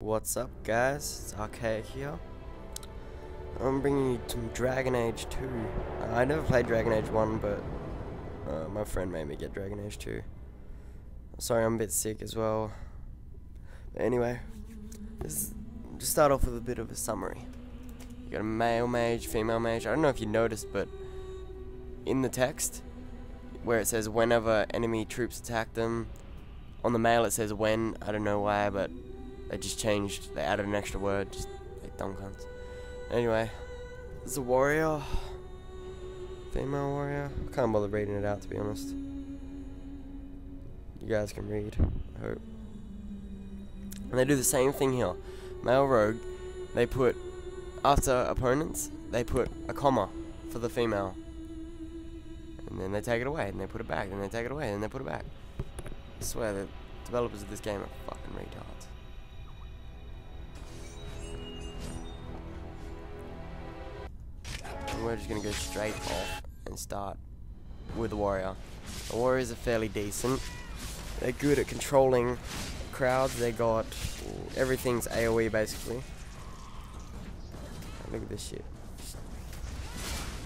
What's up, guys? It's Archaic here. I'm bringing you some Dragon Age 2. I never played Dragon Age 1, but my friend made me get Dragon Age 2. Sorry, I'm a bit sick as well. But anyway, just start off with a bit of a summary. You got a male mage, female mage. I don't know if you noticed, but in the text, where it says whenever enemy troops attack them, on the male it says when. I don't know why, but they just changed, they added an extra word, just like dumb cunts. Anyway, there's a warrior, female warrior. I can't bother reading it out, to be honest. You guys can read, I hope. And they do the same thing here. Male rogue, they put, after opponents, they put a comma for the female. And then they take it away, and they put it back, and they take it away, and they put it back. I swear, the developers of this game are fucking retards. We're just gonna go straight off and start with the warrior. The warriors are fairly decent. They're good at controlling crowds. They got everything's AoE basically. Look at this shit.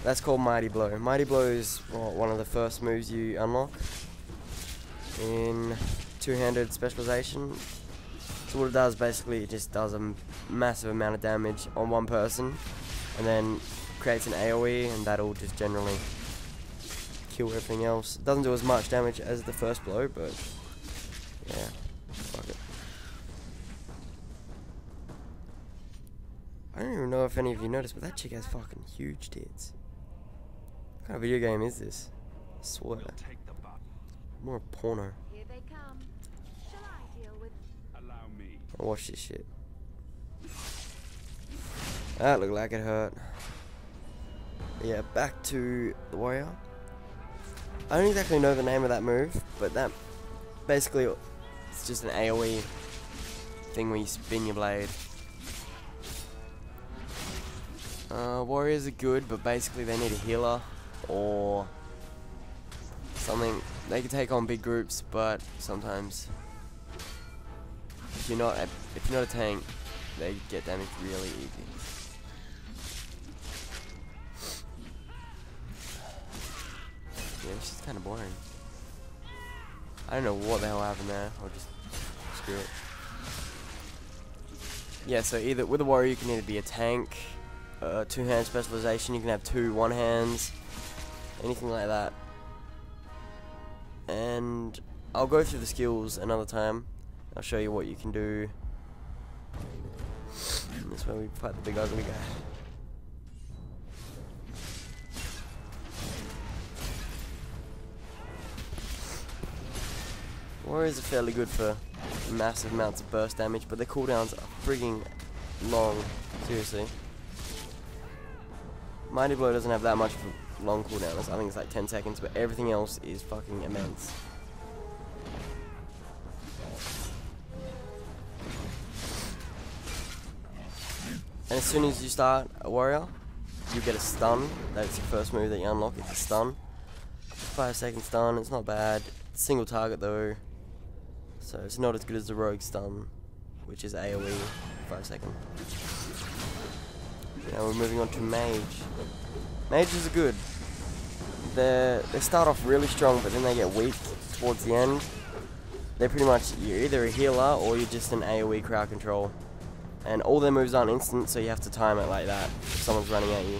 That's called Mighty Blow. Mighty Blow is one of the first moves you unlock in two-handed specialization. So what it does basically, it just does a massive amount of damage on one person, and then creates an AoE, and that'll just generally kill everything else. It doesn't do as much damage as the first blow, but yeah, fuck it. I don't even know if any of you noticed, but that chick has fucking huge tits. What kind of video game is this? I swear. More porno. Here they come. Shall I deal with? Allow me. I'll watch this shit. That looked like it hurt. Yeah, back to the warrior. I don't exactly know the name of that move, but that basically it's just an AoE thing where you spin your blade. Warriors are good, but basically they need a healer or something. They can take on big groups, but sometimes if you're not a tank, they get damaged really easy. Yeah, it's just kind of boring. I don't know what the hell happened there. I'll just screw it. Yeah, so either with a warrior you can either be a tank, two-hand specialization, you can have two one-hands, anything like that. And I'll go through the skills another time. I'll show you what you can do. And this way we fight the big ugly guy. Warriors are fairly good for massive amounts of burst damage, but their cooldowns are frigging long. Seriously. Mighty Blow doesn't have that much of a long cooldown. I think it's like 10 seconds, but everything else is fucking immense. And as soon as you start a warrior, you get a stun. That's your first move that you unlock. It's a stun. 5-second stun. It's not bad. Single target though, so it's not as good as the rogue stun, which is AoE 5 second. Now we're moving on to mage. Mages are good. They start off really strong, but then they get weak towards the end. They're pretty much, you're either a healer or you're just an AoE crowd control, and all their moves aren't instant, so you have to time it like that if someone's running at you.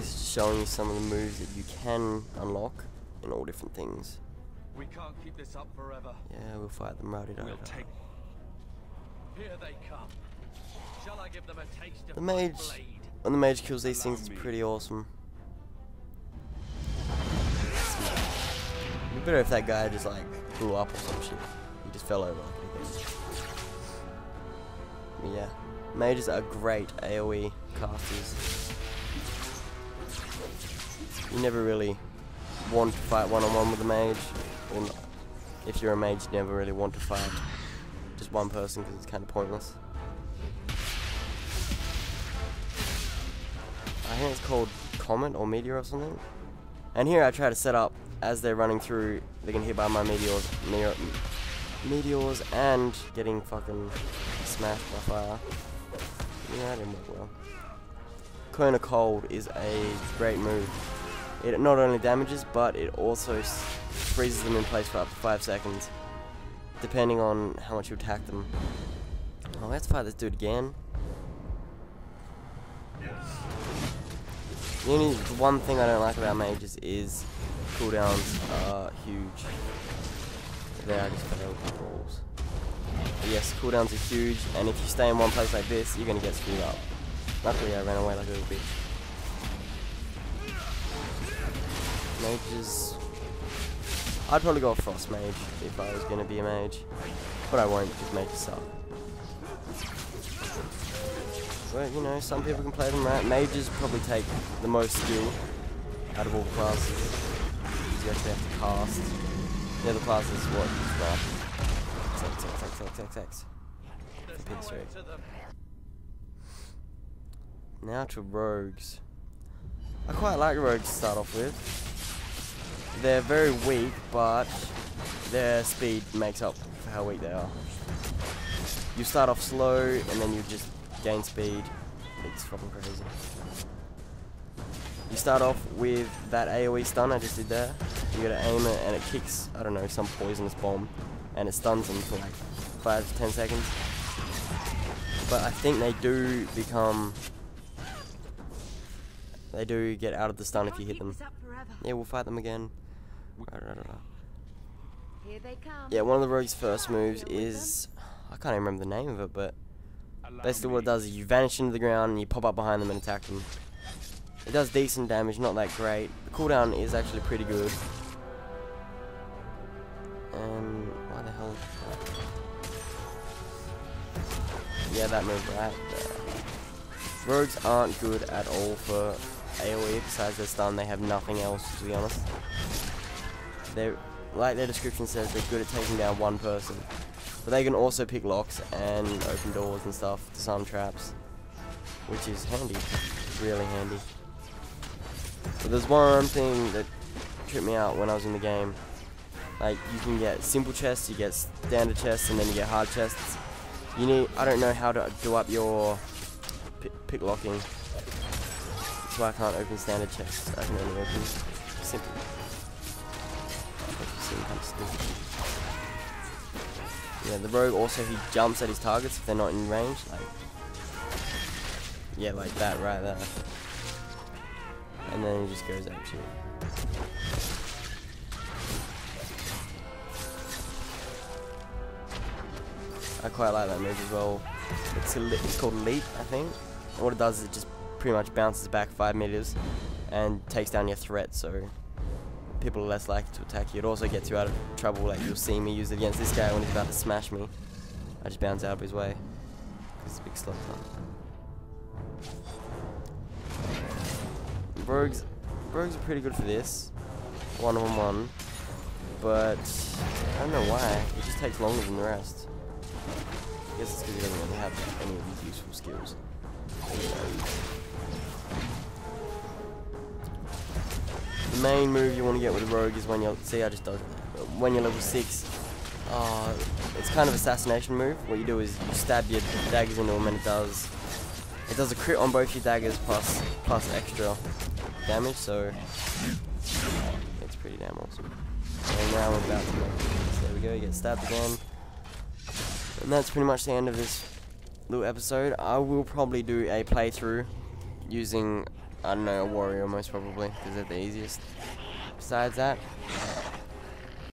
Showing you some of the moves that you can unlock in all different things. We can't keep this up forever. Yeah, we'll fight them right We'll take. Here they come. Shall I give them a taste of The my mage, blade? when the mage kills these things, it's pretty awesome. It'd be better if that guy just like blew up or some shit. He just fell over. But yeah, mages are great AoE casters. You never really want to fight one-on-one with a mage. Or if you're a mage, you never really want to fight just one person because it's kind of pointless. I think it's called Comet or Meteor or something. And here I try to set up as they're running through, they get hit by my meteors and getting fucking smashed by fire. Yeah, that didn't work well. Cone of Cold is a great move. It not only damages, but it also freezes them in place for up to 5 seconds, depending on how much you attack them. Oh, let's fight this dude again. The only one thing I don't like about mages is cooldowns are huge. There, I just failed the balls. But yes, cooldowns are huge, and if you stay in one place like this, you're gonna get screwed up. Luckily, I ran away like a little bitch. Mages. I'd probably go a Frost Mage if I was gonna be a mage, but I won't because mages suck. But you know, some people can play them right. Mages probably take the most skill out of all classes. You actually have to cast. The other class is what? X. Now to rogues. I quite like rogues to start off with. They're very weak, but their speed makes up for how weak they are. You start off slow, and then you just gain speed. It's fucking crazy. You start off with that AoE stun I just did there. You gotta aim it, and it kicks, I don't know, some poisonous bomb, and it stuns them for like 5 to 10 seconds. But I think they do become... They do get out of the stun if you hit them. Yeah, we'll fight them again. Here they come. Yeah, one of the rogue's first moves is... I can't even remember the name of it, but... Basically what it does is you vanish into the ground and you pop up behind them and attack them. It does decent damage, not that great. The cooldown is actually pretty good. And... why the hell... Yeah, that move right there. Rogues aren't good at all for AoE, besides their stun. They have nothing else, to be honest. They're, like their description says, they're good at taking down one person. But they can also pick locks and open doors and stuff, disarm traps, which is handy, really handy. But there's one thing that tripped me out when I was in the game. Like, you can get simple chests, you get standard chests, and then you get hard chests. You need, I don't know how to do up your pick locking, so I can't open standard chests. I can only open simple. Yeah, the rogue also, he jumps at his targets if they're not in range, like, yeah, like that right there. And then he just goes at you. I quite like that move as well. It's called Leap, I think. And what it does is it just pretty much bounces back 5 meters and takes down your threat, so people are less likely to attack you. It also gets you out of trouble, like you'll see me use it against this guy when he's about to smash me. I just bounce out of his way, because it's a big slot time. Rogues are pretty good for this, 1-on-1, but I don't know why, it just takes longer than the rest. I guess it's because he doesn't really have any of these useful skills. The main move you want to get with a rogue is when you're, see I just dodged, when you're level 6, it's kind of assassination move. What you do is you stab your daggers into them and it does a crit on both your daggers plus extra damage, so it's pretty damn awesome. And now we're about to make this. There we go, you get stabbed again. And that's pretty much the end of this little episode. I will probably do a playthrough using, I don't know, a warrior most probably, because they're the easiest. Besides that,